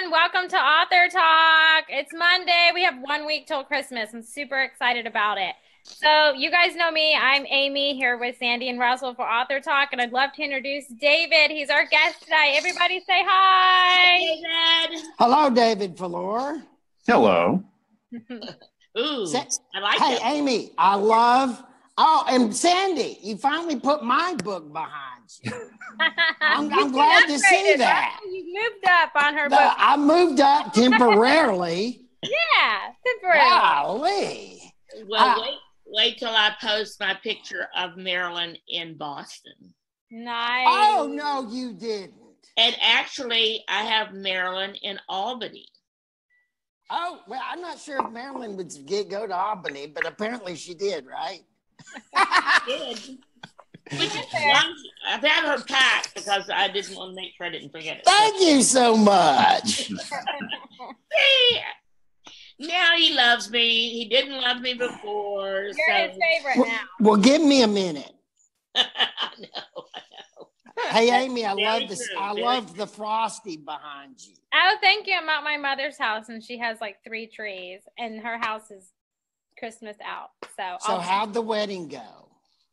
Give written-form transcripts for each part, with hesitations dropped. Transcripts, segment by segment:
everyone. Welcome to Author Talk. It's Monday. We have 1 week till Christmas. I'm super excited about it. So you guys know me. I'm Aimee here with Sandy and Russell for Author Talk, and I'd love to introduce David. He's our guest today. Everybody say hi. Hi, David. Hello, David Falloure. Hello. Ooh, I like Hey, that. Aimee, I love. Oh, and Sandy, you finally put my book behind you. I'm glad to see that. Right? You moved up on her book. I moved up temporarily. Yeah, temporarily. Golly. Well, wait till I post my picture of Marilyn in Boston. Nice. Oh, no, you didn't. And actually, I have Marilyn in Albany. Oh, well, I'm not sure if Marilyn would go to Albany, but apparently she did, right? Did. Which is I've had her packed because I didn't want to make sure I didn't forget it. Thank you so much. See, now he loves me. He didn't love me before. You're his favorite now. Well, give me a minute. I know. Hey, Aimee, I love Very this. true, I very love the frosty behind you. Oh, thank you. I'm at my mother's house, and she has like 3 trees, and her house is Christmas out. So how'd the wedding go?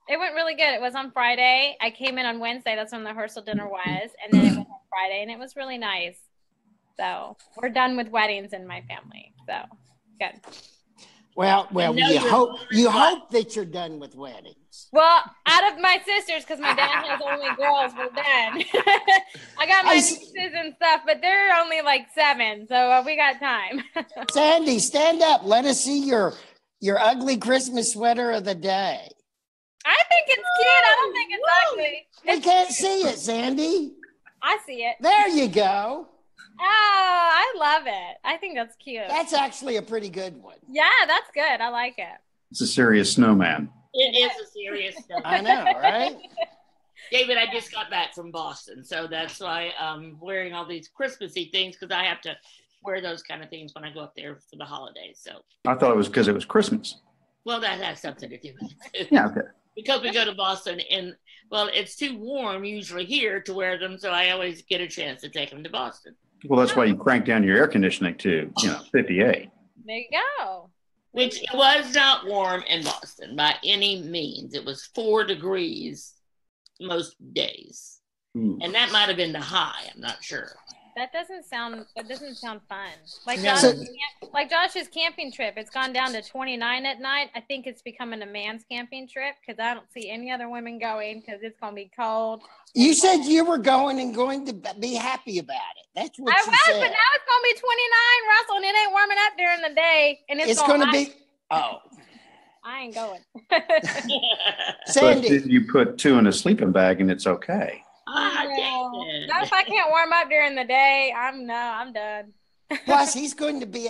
It went really good. It was on Friday. I came in on Wednesday. That's when the rehearsal dinner was, and then it was on Friday, and it was really nice. So we're done with weddings in my family. So good. Well, you hope that you're done with weddings. Well, out of my sisters, because my dad has only girls, we're done. I got my nieces and stuff, but they're only like 7, so we got time. Sandy, stand up. Let us see your ugly Christmas sweater of the day. I think it's cute. I don't think it's ugly. We can't see it, Sandy. I see it. There you go. Oh, I love it. I think that's cute. That's actually a pretty good one. Yeah, that's good. I like it. It's a serious snowman. It is a serious stuff. I know, right? David, I just got back from Boston, so that's why I'm wearing all these Christmassy things, because I have to wear those kind of things when I go up there for the holidays. So I thought it was because it was Christmas. Well, that has something to do with it. Yeah, okay. Because we go to Boston, and well, it's too warm usually here to wear them, so I always get a chance to take them to Boston. Well, that's why you crank down your air conditioning to, 58. There you go. Which it was not warm in Boston by any means. It was 4 degrees most days. And that might have been the high. I'm not sure. That doesn't sound fun. Like No. Josh's camping trip, it's gone down to 29 at night. I think it's becoming a man's camping trip because I don't see any other women going because it's going to be cold. You said you were going to be happy about it. That's what I you was, said. but now it's going to be 29, Russell, and it ain't warming up during the day. And it's going to be. Oh, I ain't going. Sandy, But you put 2 in a sleeping bag and it's okay. Ah, No. dang it. Not if I can't warm up during the day. I'm done. plus he's going to be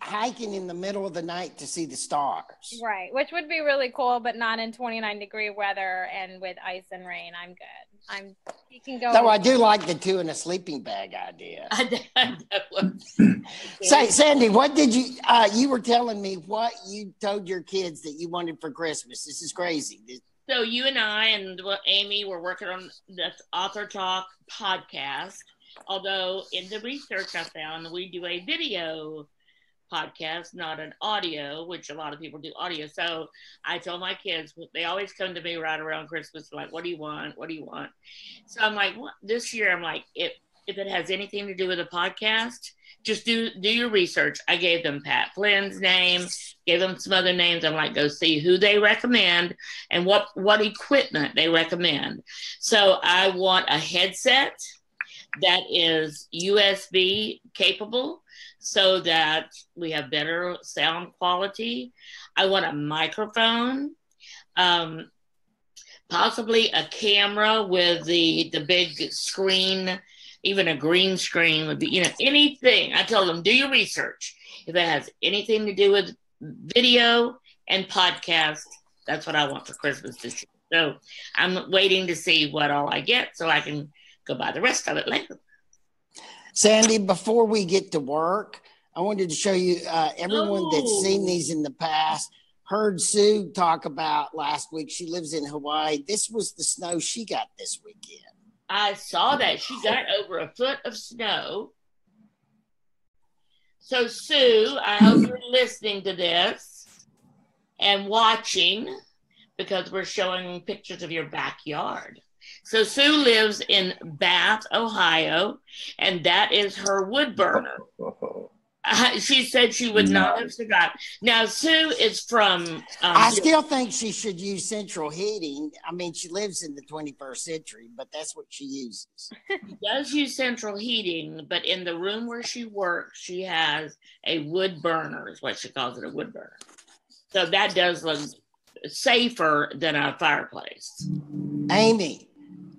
hiking in the middle of the night to see the stars. Right, which would be really cool, but not in 29-degree weather and with ice and rain. I'm good. You can go. Though I do like the 2 in a sleeping bag idea. Say, Sandy, what did you were telling me what you told your kids that you wanted for Christmas. This is crazy. So you and I and Aimee were working on this Author Talk podcast. Although in the research I found we do a video podcast, not an audio, which a lot of people do audio. So I told my kids, they always come to me right around Christmas, like, what do you want? What do you want? So I'm like, this year, I'm like, if it has anything to do with a podcast, just do your research. I gave them Pat Flynn's name, gave them some other names. I'm like, go see who they recommend and what equipment they recommend. So I want a headset that is USB capable so that we have better sound quality. I want a microphone, possibly a camera with the big screen. Even a green screen would be, anything. I told them, do your research. If it has anything to do with video and podcast, that's what I want for Christmas this year. So I'm waiting to see what all I get so I can go buy the rest of it later. Sandy, before we get to work, I wanted to show you everyone that's seen these in the past. Heard Sue talk about last week. She lives in Hawaii. This was the snow she got this weekend. I saw that. She got over a foot of snow. So, Sue, I hope you're listening to this and watching, because we're showing pictures of your backyard. So Sue lives in Bath, Ohio, and that is her wood burner. She said she would not have forgot. Now, Sue is from... I still think she should use central heating. I mean, she lives in the 21st century, but that's what she uses. She does use central heating, but in the room where she works, she has a wood burner, is what she calls it, a wood burner. So that does look safer than a fireplace. Aimee,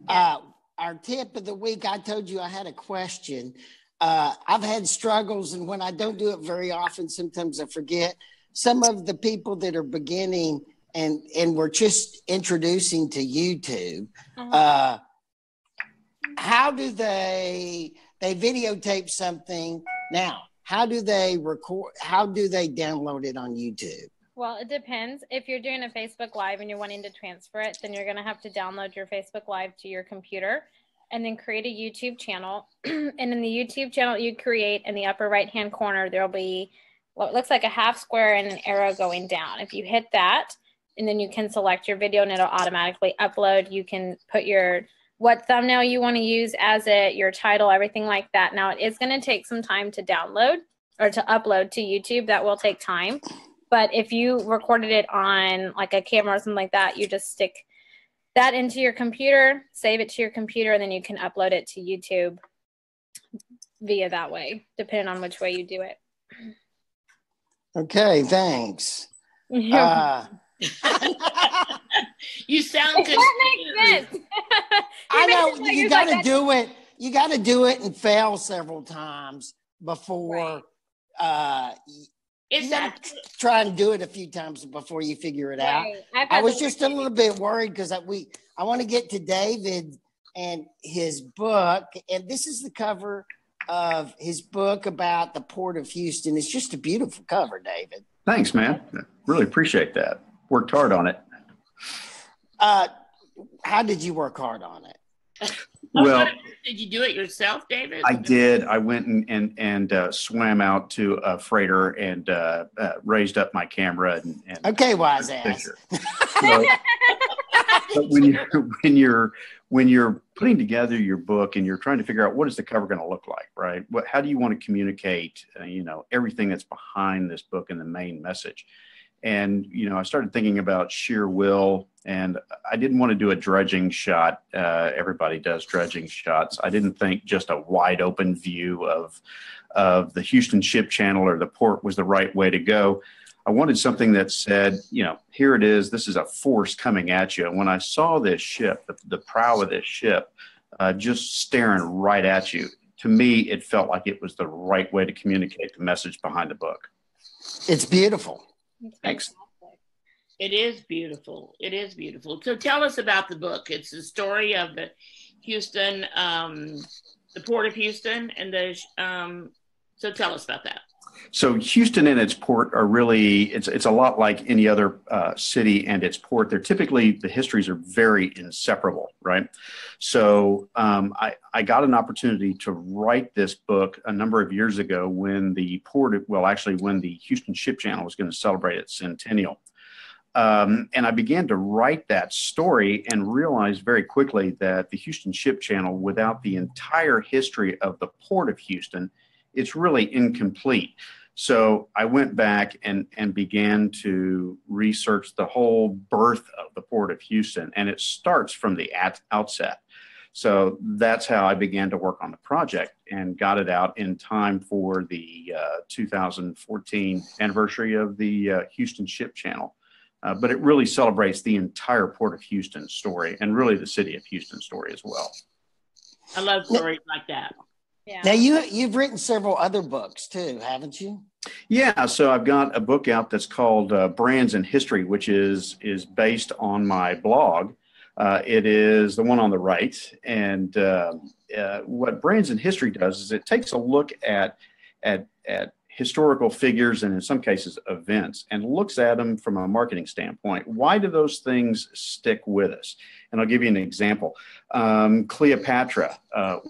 our tip of the week, I told you I had a question. I've had struggles, and when I don't do it very often, sometimes I forget. Some of the people that are beginning and we're just introducing to YouTube, how do they videotape something now? How do they record? How do they download it on YouTube? Well, it depends. If you're doing a Facebook Live and you're wanting to transfer it, then you're going to have to download your Facebook Live to your computer and then create a YouTube channel. And in the YouTube channel you create, in the upper right-hand corner, there'll be what looks like a half square and an arrow going down. If you hit that, and then you can select your video and it'll automatically upload. You can put what thumbnail you want to use as it, your title, everything like that. Now, it is going to take some time to download or to upload to YouTube. That will take time. But if you recorded it on like a camera or something like that, you just stick that into your computer, save it to your computer, and then you can upload it to YouTube via that way, depending on which way you do it. Okay, thanks. You sound good. That makes sense. I know you got to do it. You got to do it and fail several times before you got to try and do it a few times before you figure it out. I was just a little bit worried because I want to get to David and his book. And this is the cover of his book about the Port of Houston. It's just a beautiful cover, David. Thanks, man. Really appreciate that. Worked hard on it. How did you work hard on it? Well, did you do it yourself, David? I did. I went and swam out to a freighter and raised up my camera and okay, wise ass. So, but when you're putting together your book and you're trying to figure out what is the cover going to look like, right? How do you want to communicate, everything that's behind this book and the main message? And, I started thinking about sheer will, and I didn't want to do a dredging shot. Everybody does dredging shots. I didn't think just a wide open view of the Houston Ship Channel or the port was the right way to go. I wanted something that said, here it is. This is a force coming at you. And when I saw this ship, the prow of this ship, just staring right at you, to me, it felt like it was the right way to communicate the message behind the book. It's beautiful. Thanks. It is beautiful. It is beautiful. So tell us about the book. It's the story of the Houston, the Port of Houston, and so tell us about that. So Houston and its port are really, it's a lot like any other city and its port. They're typically, the histories are very inseparable, right? So I got an opportunity to write this book a number of years ago when when the Houston Ship Channel was going to celebrate its centennial. And I began to write that story and realized very quickly that the Houston Ship Channel, without the entire history of the Port of Houston, it's really incomplete. So I went back and began to research the whole birth of the Port of Houston, and it starts from the outset. So that's how I began to work on the project and got it out in time for the 2014 anniversary of the Houston Ship Channel. But it really celebrates the entire Port of Houston story and really the city of Houston story as well. I love stories like that. Yeah. Now you've written several other books too, haven't you? Yeah, so I've got a book out that's called Brands in History, which is based on my blog. It is the one on the right, and what Brands in History does is it takes a look at historical figures and in some cases events and looks at them from a marketing standpoint. Why do those things stick with us? And I'll give you an example. Cleopatra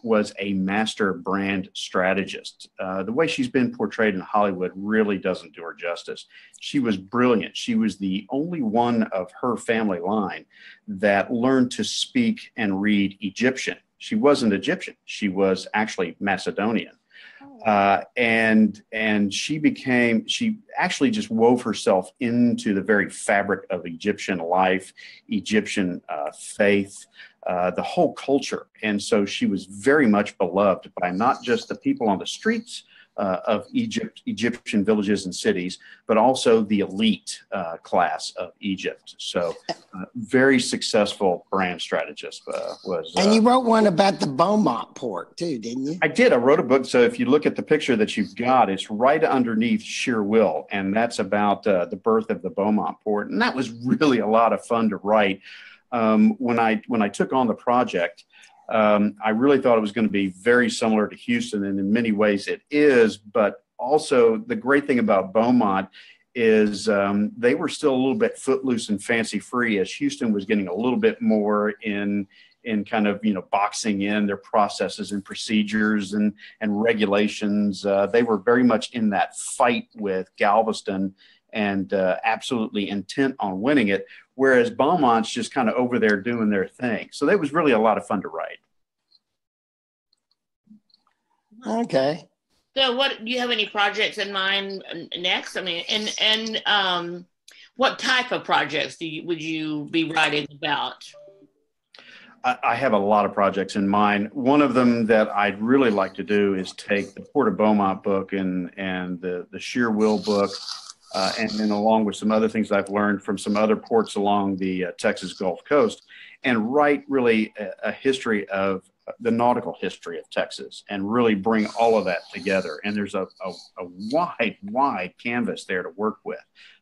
was a master brand strategist. The way she's been portrayed in Hollywood really doesn't do her justice. She was brilliant. She was the only one of her family line that learned to speak and read Egyptian. She wasn't Egyptian. She was actually Macedonian. And she actually just wove herself into the very fabric of Egyptian life, Egyptian faith, the whole culture. And so she was very much beloved by not just the people on the streets of Egyptian villages and cities, but also the elite class of Egypt. So very successful brand strategist was. And you wrote one about the Beaumont port too, didn't you? I did. I wrote a book. So if you look at the picture that you've got, it's right underneath Sheer Will. And that's about the birth of the Beaumont port. And that was really a lot of fun to write. When I took on the project, I really thought it was going to be very similar to Houston, and in many ways it is. But also the great thing about Beaumont is they were still a little bit footloose and fancy free, as Houston was getting a little bit more in kind of, boxing in their processes and procedures and regulations. They were very much in that fight with Galveston and absolutely intent on winning it, whereas Beaumont's just kind of over there doing their thing. So that was really a lot of fun to write. Okay. So what, do you have any projects in mind next? I mean, and what type of projects would you be writing about? I have a lot of projects in mind. One of them that I'd really like to do is take the Port of Beaumont book and the Sheer Will book, and then along with some other things I've learned from some other ports along the Texas Gulf Coast, and write really a history of the nautical history of Texas and really bring all of that together. And there's a wide canvas there to work with.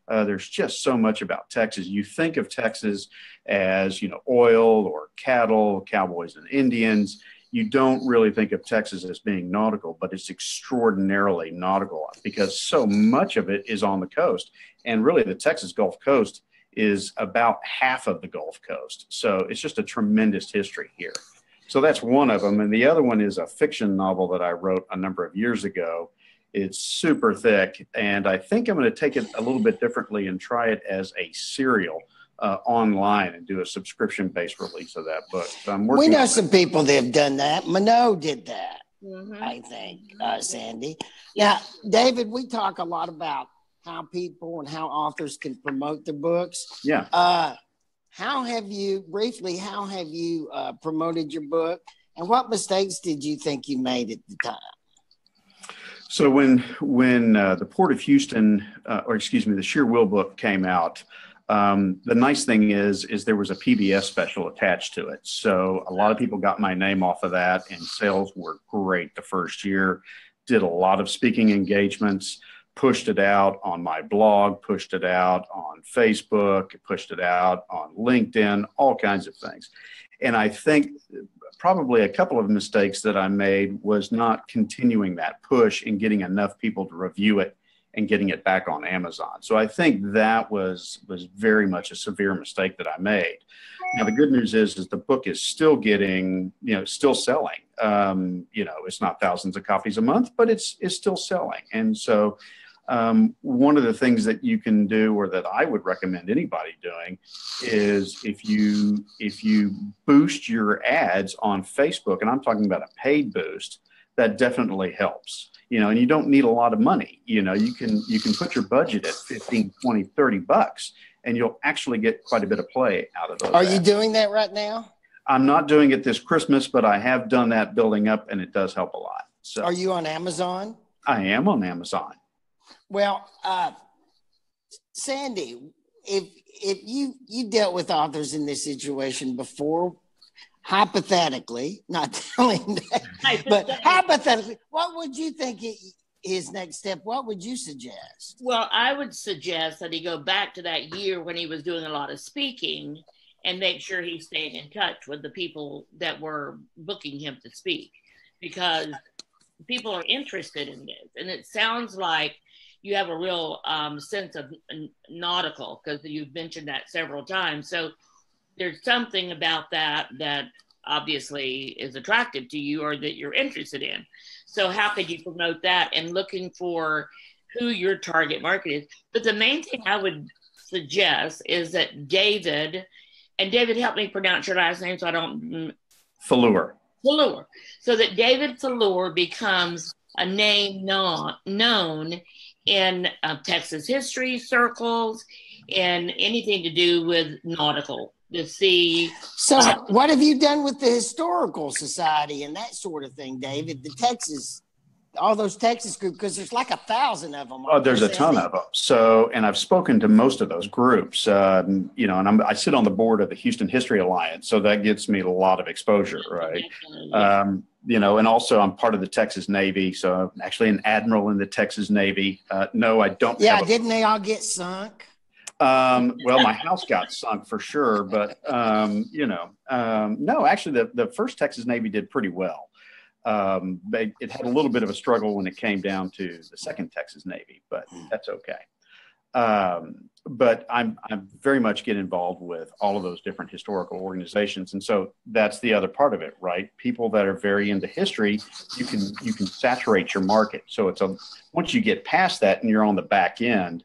There's just so much about Texas. You think of Texas as, oil or cattle, cowboys and Indians. You don't really think of Texas as being nautical, but it's extraordinarily nautical because so much of it is on the coast. And really the Texas Gulf Coast is about half of the Gulf Coast. So it's just a tremendous history here. So that's one of them. And the other one is a fiction novel that I wrote a number of years ago. It's super thick. And I think I'm going to take it a little bit differently and try it as a serial online and do a subscription-based release of that book. So we know some people that have done that. Minot did that, I think, Sandy. Now, David, we talk a lot about how people and how authors can promote their books. Yeah. How have you promoted your book, and what mistakes did you think you made at the time? So when the Port of Houston, the Sheer Will book came out, the nice thing is there was a PBS special attached to it. So a lot of people got my name off of that, and sales were great the first year. Did a lot of speaking engagements. Pushed it out on my blog, pushed it out on Facebook, pushed it out on LinkedIn, all kinds of things. And I think probably a couple of mistakes that I made was not continuing that push and getting enough people to review it and getting it back on Amazon. So I think that was very much a severe mistake that I made. Now, the good news is the book is still getting, still selling. It's not thousands of copies a month, but it's still selling. And so one of the things that you can do, or that I would recommend anybody doing, is if you boost your ads on Facebook, and I'm talking about a paid boost, that definitely helps. And you don't need a lot of money. You can put your budget at 15, 20, 30 bucks, and you'll actually get quite a bit of play out of those. Are you doing that right now? I'm not doing it this Christmas, but I have done that building up, and it does help a lot. So, are you on Amazon? I am on Amazon. Well, Sandy, if you dealt with authors in this situation before, hypothetically, not telling that, but hypothetically, what would you think his next step? What would you suggest? Well, I would suggest that he go back to that year when he was doing a lot of speaking and make sure he stayed in touch with the people that were booking him to speak, because people are interested in this. And it sounds like you have a real sense of nautical, because you've mentioned that several times. So there's something about that obviously is attractive to you, or that you're interested in. So how could you promote that, and looking for who your target market is? But the main thing I would suggest is that David, help me pronounce your last name so I don't... Falloure. So that David Falloure becomes a name known in Texas history circles and anything to do with nautical, the sea. So what have you done with the Historical Society and that sort of thing, David? All those Texas groups, because there's like 1,000 of them. Oh, there's a ton of them. So, and I've spoken to most of those groups, and I sit on the board of the Houston History Alliance, so that gets me a lot of exposure, right? And also I'm part of the Texas Navy, so I'm actually an admiral in the Texas Navy. No, I don't. Yeah, didn't they all get sunk? Well, my house got sunk for sure, but no, actually the first Texas Navy did pretty well. It had a little bit of a struggle when it came down to the second Texas Navy, but that's okay. But I'm very much get involved with all of those different historical organizations. And so that's the other part of it, right? People that are very into history, you can saturate your market. So once you get past that and you're on the back end,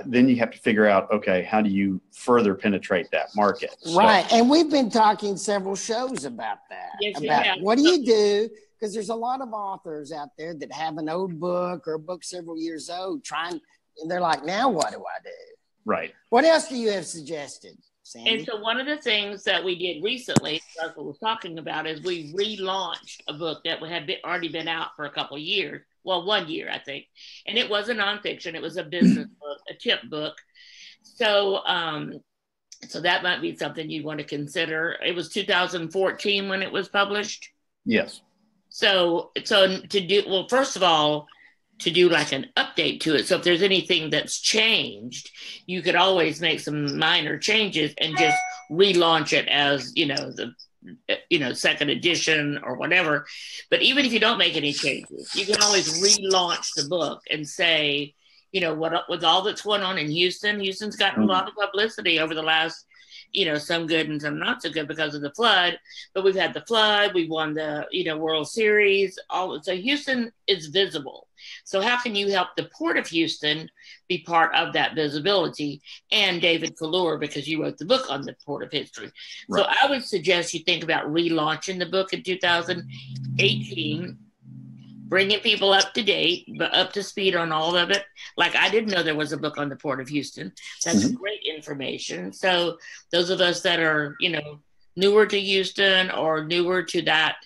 then you have to figure out, okay, how do you further penetrate that market? Right. And we've been talking several shows about that. Yes, what do you do? Because there's a lot of authors out there that have an old book or a book several years old and they're like, now what do I do? Right. What else do you have suggested, Sandy? And so one of the things that we did recently, Russell was talking about, is we relaunched a book that had already been out for a couple of years. Well, 1 year, I think. And it was a nonfiction. It was a business book, a tip book. So so that might be something you want to consider. It was 2014 when it was published. Yes. So first of all, to do like an update to it. So if there's anything that's changed, you could always make some minor changes and just relaunch it as, second edition or whatever. But even if you don't make any changes, you can always relaunch the book and say, what with all that's going on in Houston's gotten a lot of publicity over the last, some good and some not so good because of the flood. But we've had the flood, we won the, World Series, so Houston is visible. So how can you help the Port of Houston be part of that visibility? And David Falloure, because you wrote the book on the Port of History. Right. So I would suggest you think about relaunching the book in 2018, bringing people up to date, but up to speed on all of it. Like, I didn't know there was a book on the Port of Houston. That's great information. So those of us that are, newer to Houston or newer to that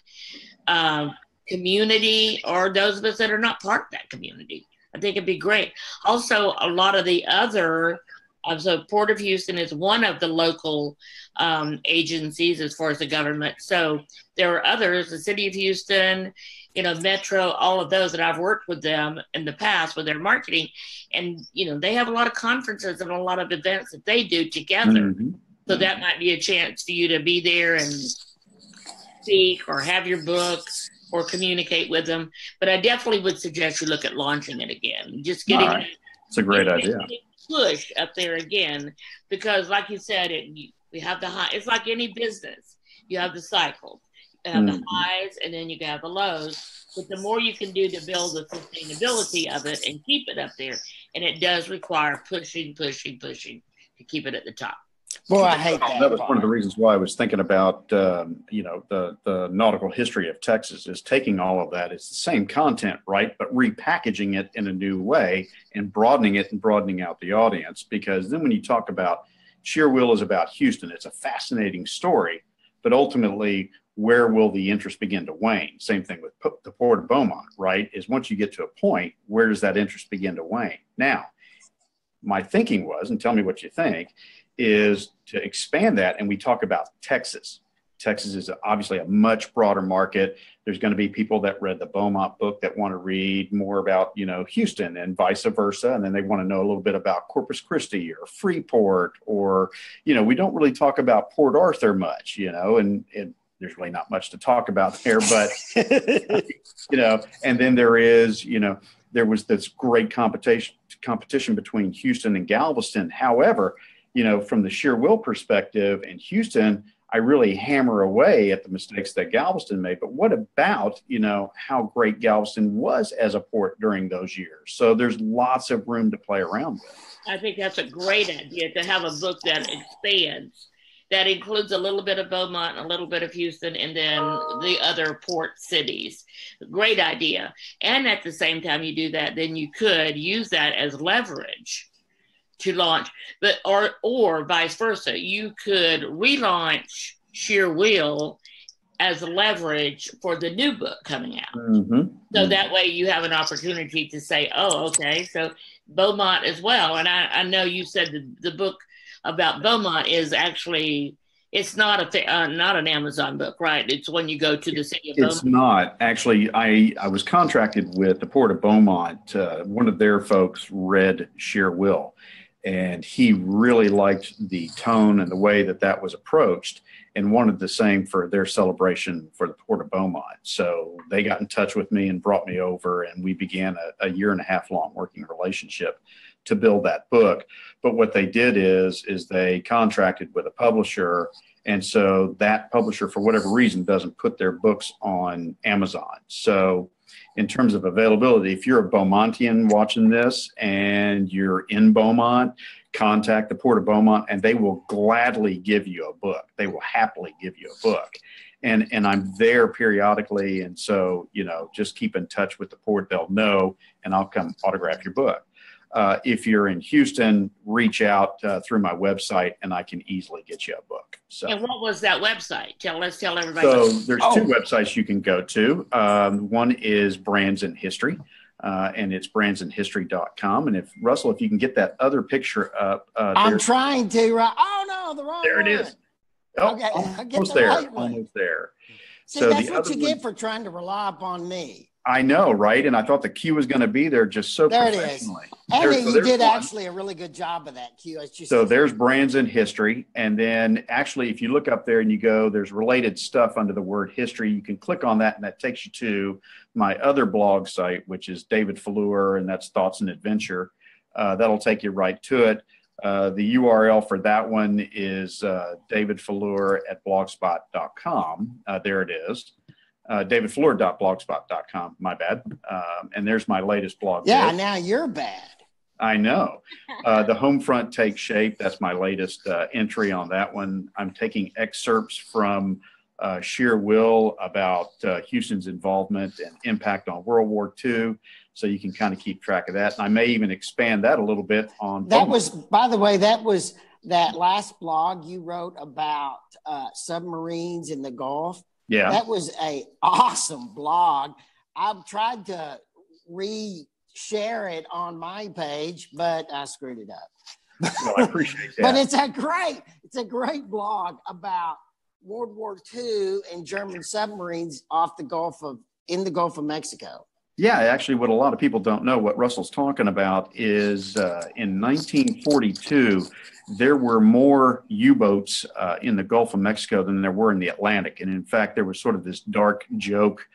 community, or those of us that are not part of that community, I think it'd be great. Also, a lot of the other, so Port of Houston is one of the local agencies as far as the government. So there are others, the City of Houston, Metro, all of those that I've worked with them in the past with their marketing. And, they have a lot of conferences and a lot of events that they do together. So that might be a chance for you to be there and speak or have your book or communicate with them. But I definitely would suggest you look at launching it again. Just getting it's a great idea. Push up there again, because like you said, we have the high. It's like any business. You have the cycle. You have the highs, and then you have the lows. But the more you can do to build the sustainability of it and keep it up there, and it does require pushing to keep it at the top. Boy, I hate that. That was one of the reasons why I was thinking about, the nautical history of Texas is taking all of that. It's the same content, right? But repackaging it in a new way and broadening it and broadening out the audience. Because then when you talk about Sheer Will is about Houston, it's a fascinating story. But ultimately, where will the interest begin to wane? Same thing with the Port of Beaumont, right? Is once you get to a point, where does that interest begin to wane? Now, my thinking was, and tell me what you think, is to expand that. And we talk about Texas. Texas is obviously a much broader market. There's going to be people that read the Beaumont book that want to read more about, Houston and vice versa. And then they want to know a little bit about Corpus Christi or Freeport, or, we don't really talk about Port Arthur much, and there's really not much to talk about there, but, and then there was this great competition between Houston and Galveston. However, from the sheer will perspective in Houston, I really hammer away at the mistakes that Galveston made. But what about, how great Galveston was as a port during those years? So there's lots of room to play around with. I think that's a great idea, to have a book that expands, that includes a little bit of Beaumont, a little bit of Houston, and then the other port cities. Great idea. And at the same time you do that, then you could use that as leverage to launch, but or vice versa. You could relaunch Sheer Will as leverage for the new book coming out. Mm-hmm. So that way you have an opportunity to say, oh, okay, so Beaumont as well. And I know you said the book about Beaumont is actually, it's not not an Amazon book, right? It's when you go to the city of Beaumont. It's not. Actually, I was contracted with the Port of Beaumont. One of their folks read Sheer Will, and he really liked the tone and the way that was approached, and wanted the same for their celebration for the Port of Beaumont. So they got in touch with me and brought me over, and we began a 1.5 year long working relationship to build that book. But what they did is they contracted with a publisher, and so that publisher, for whatever reason, doesn't put their books on Amazon. So in terms of availability, if you're a Beaumontian watching this and you're in Beaumont, contact the Port of Beaumont and they will gladly give you a book. They will happily give you a book. And I'm there periodically. And so, just keep in touch with the port. They'll know, and I'll come autograph your book. If you're in Houston, reach out through my website and I can easily get you a book. So, and what was that website? Let's tell everybody. So there's two websites you can go to. One is Brands in History, and it's brandsandhistory.com. And if you can get that other picture up. I'm trying to, right? Oh no, the wrong there one. It is. Oh, okay, almost there. Right almost there. See, so that's what you get for trying to rely upon me. I know, right? And I thought the cue was going to be there just so there professionally. It is. And you did actually a really good job of that cue. So there's Brands in History. And then actually, if you look up there and you go, there's related stuff under the word history. You can click on that and that takes you to my other blog site, which is David Falloure, and that's Thoughts and Adventure. That'll take you right to it. The URL for that one is davidfalloure@blogspot.com. There it is. davidfalloure.blogspot.com, my bad. And there's my latest blog. Yeah, now you're bad. I know. The Homefront Takes Shape, that's my latest entry on that one. I'm taking excerpts from Sheer Will about Houston's involvement and impact on World War II. So you can kind of keep track of that. And I may even expand that a little bit on. That was, by the way, that last blog you wrote about submarines in the Gulf. Yeah. That was an awesome blog. I've tried to share it on my page, but I screwed it up. Well, I appreciate that. But it's a great blog about World War II and German submarines in the Gulf of Mexico. Yeah, actually, what a lot of people don't know, what Russell's talking about is in 1942, there were more U-boats in the Gulf of Mexico than there were in the Atlantic. And in fact, there was sort of this dark joke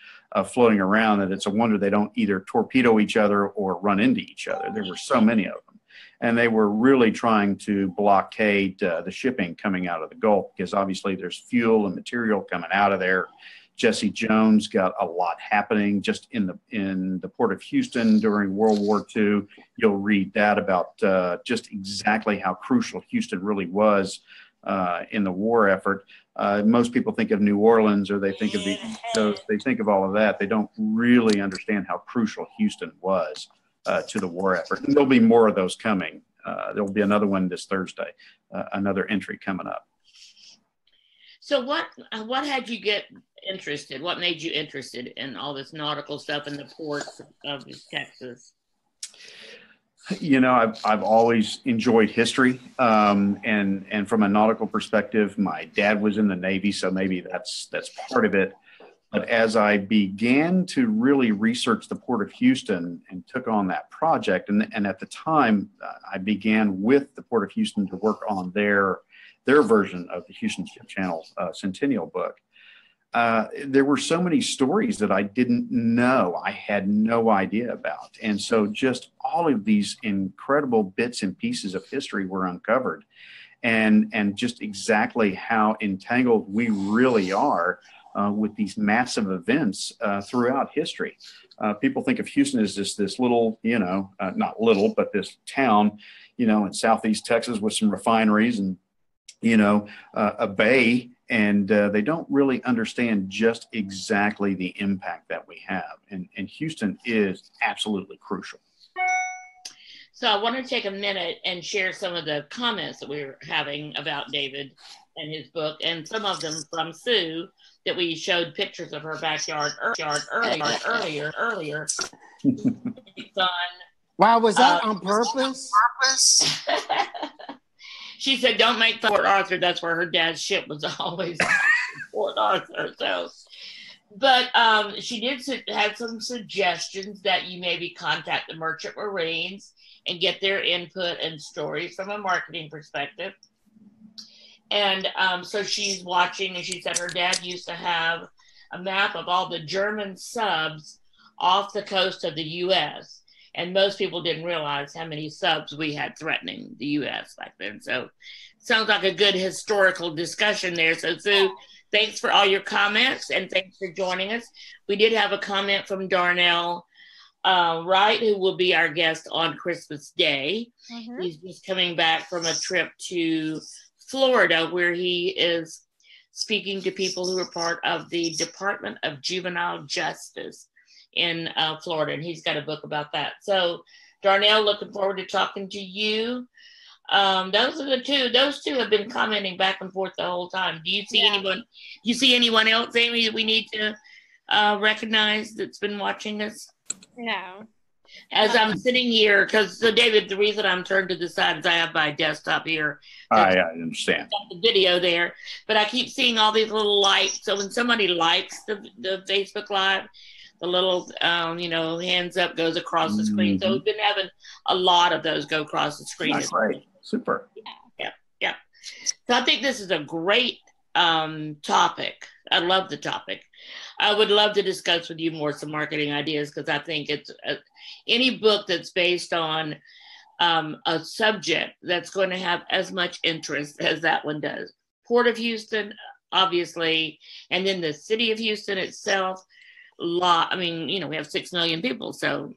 floating around that it's a wonder they don't either torpedo each other or run into each other. There were so many of them. And they were really trying to blockade the shipping coming out of the Gulf because obviously there's fuel and material coming out of there. Jesse Jones got a lot happening just in the Port of Houston during World War II. You'll read that about just exactly how crucial Houston really was in the war effort. Most people think of New Orleans or they think of the East Coast. They think of all of that. They don't really understand how crucial Houston was to the war effort. And there'll be more of those coming. There'll be another one this Thursday, another entry coming up. So what had you get interested? What made you interested in all this nautical stuff in the ports of Texas? I've always enjoyed history, and from a nautical perspective, my dad was in the Navy, so maybe that's part of it. But as I began to really research the Port of Houston and took on that project, and at the time, I began with the Port of Houston to work on their version of the Houston Ship Channel Centennial book. there were so many stories that I didn't know. I had no idea about. And so just all of these incredible bits and pieces of history were uncovered, and just exactly how entangled we really are with these massive events throughout history. People think of Houston as this little, not little, but this town, in Southeast Texas with some refineries and, a bay. And they don't really understand just exactly the impact that we have. And Houston is absolutely crucial. So I want to take a minute and share some of the comments that we were having about David and his book, and some of them from Sue that we showed pictures of her backyard earlier. Wow, was that on purpose? She said, "Don't make Port Arthur." That's where her dad's ship was always Port Arthur. So, but she did have some suggestions that you maybe contact the Merchant Marines and get their input and stories from a marketing perspective. And so she's watching, and she said her dad used to have a map of all the German subs off the coast of the U.S. And most people didn't realize how many subs we had threatening the U.S. back then. So sounds like a good historical discussion there. So Sue, thanks for all your comments, and thanks for joining us. We did have a comment from Darnell Wright, who will be our guest on Christmas Day. Mm-hmm. He's just coming back from a trip to Florida, where he is speaking to people who are part of the Department of Juvenile Justice in Florida, and he's got a book about that. So Darnell, looking forward to talking to you. Those are the two. Those two have been commenting back and forth the whole time. Do you see anyone? You see anyone else, Aimee, that we need to recognize that's been watching us? No. As I'm sitting here, so David, the reason I'm turned to the side is I have my desktop here. I understand. Got the video there, but I keep seeing all these little lights. So when somebody likes the Facebook Live, the little, hands up goes across the screen. Mm-hmm. So we've been having a lot of those go across the screen. That's great. Super. Yeah. So I think this is a great topic. I love the topic. I would love to discuss with you more some marketing ideas, because I think it's any book that's based on a subject that's going to have as much interest as that one does. Port of Houston, obviously, and then the city of Houston itself. We have 6 million people, so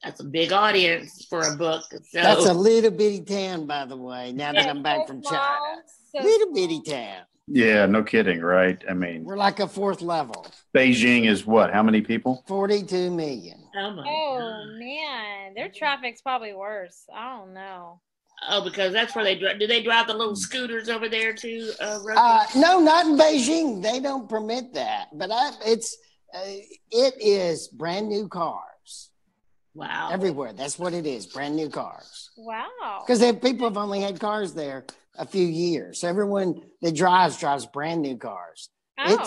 that's a big audience for a book. So. That's a little bitty town, by the way, now that I'm back from China. Little bitty town. Yeah, no kidding, right? I mean, we're like a fourth level. Beijing is what? How many people? 42 million. Oh man, their traffic's probably worse. I don't know. Oh, because that's where they drive. Do they drive the little scooters over there too? No, not in Beijing. They don't permit that. But it is brand new cars. Wow. Everywhere. That's what it is. Brand new cars. Wow. Because people have only had cars there a few years. Everyone that drives brand new cars. Oh.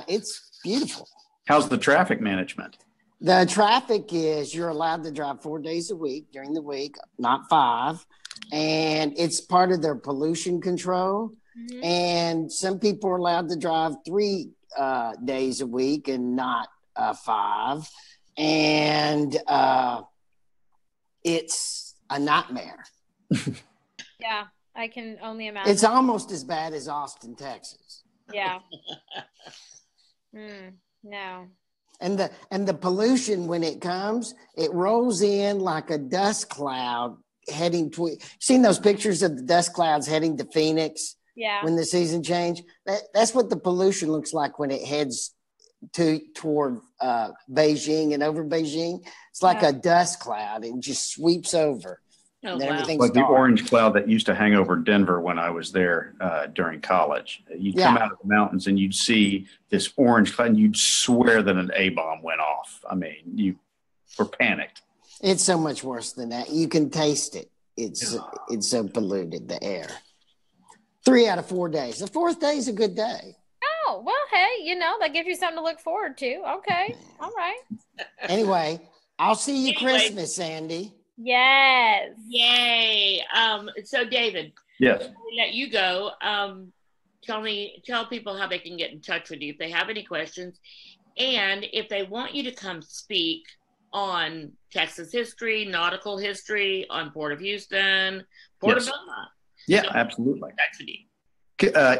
It's beautiful. How's the traffic management? The traffic is you're allowed to drive 4 days a week during the week, not 5. And it's part of their pollution control. Mm-hmm. And some people are allowed to drive 3 days a week and not 5. And it's a nightmare. Yeah. I can only imagine. It's almost as bad as Austin, Texas. Yeah. No. And the pollution, when it comes, it rolls in like a dust cloud heading to. Seen those pictures of the dust clouds heading to Phoenix? Yeah. When the season changed, that's what the pollution looks like when it heads toward Beijing and over Beijing. It's like a dust cloud and just sweeps over. Oh, like the orange cloud that used to hang over Denver when I was there during college. You'd come out of the mountains and you'd see this orange cloud and you'd swear that an A-bomb went off. I mean, you were panicked. It's so much worse than that. You can taste it. It's so polluted, the air. 3 out of 4 days. The 4th day is a good day. Oh, well, hey, that gives you something to look forward to. Okay. All right. Anyway, I'll see you Christmas, Sandy. Yes. Yay. So David. Yes. Before we let you go, tell people how they can get in touch with you if they have any questions, and if they want you to come speak on Texas history, nautical history, on Port of Houston, Port of Belmont. Yeah, so absolutely.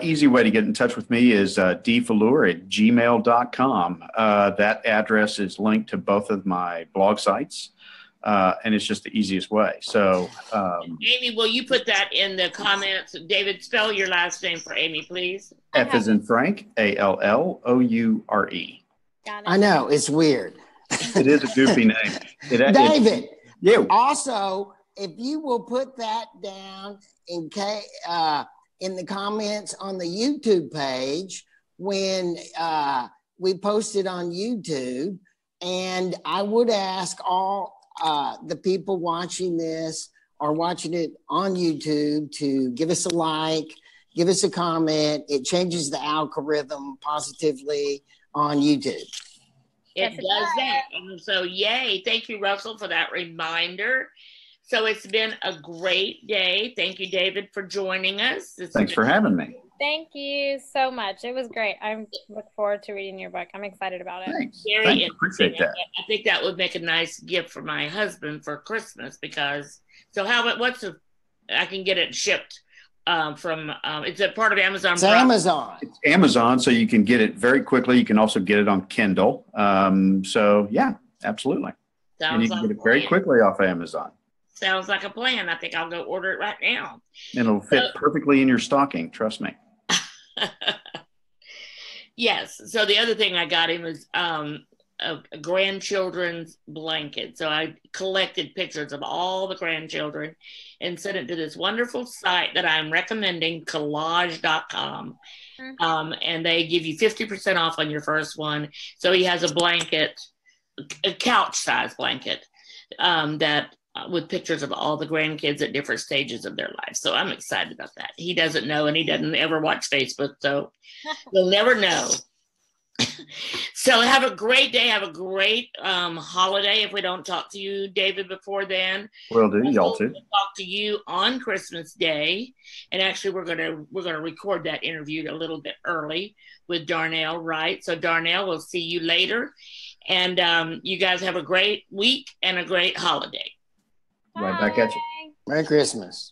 Easy way to get in touch with me is dfalloure@gmail.com. That address is linked to both of my blog sites, and it's just the easiest way. So, Aimee, will you put that in the comments? David, spell your last name for Aimee, please. F as in Frank, ALLOURE. Got it. I know, it's weird. It is a goofy name. David, you. Also, if you will put that down in the comments on the YouTube page when we post it on YouTube, and I would ask all the people watching this or watching it on YouTube to give us a like, give us a comment. It changes the algorithm positively on YouTube. It does that. And so, yay. Thank you, Russell, for that reminder. So it's been a great day. Thank you, David, for joining us. Thanks for having me. Thank you so much. It was great. I look forward to reading your book. I'm excited about it. Thanks. Very Thanks. Appreciate that. I think that would make a nice gift for my husband for Christmas because, so I can get it shipped from, it's a part of Amazon. It's Amazon. It's Amazon, so you can get it very quickly. You can also get it on Kindle. So yeah, absolutely. And you can get it very quickly off Amazon. Sounds like a plan. I think I'll go order it right now. And it'll fit perfectly in your stocking. Trust me. Yes. So the other thing I got him was a grandchildren's blanket. So I collected pictures of all the grandchildren and sent it to this wonderful site that I'm recommending, collage.com. And they give you 50% off on your first one. So he has a blanket, a couch size blanket that with pictures of all the grandkids at different stages of their life. So I'm excited about that. He doesn't know, and he doesn't ever watch Facebook, so we'll never know. So have a great day. Have a great holiday. If we don't talk to you, David, before then, will do. Y'all too. We'll talk to you on Christmas Day, and actually we're gonna record that interview a little bit early with Darnell, right? So Darnell, we'll see you later, and you guys have a great week and a great holiday. Right back at you. Merry Christmas.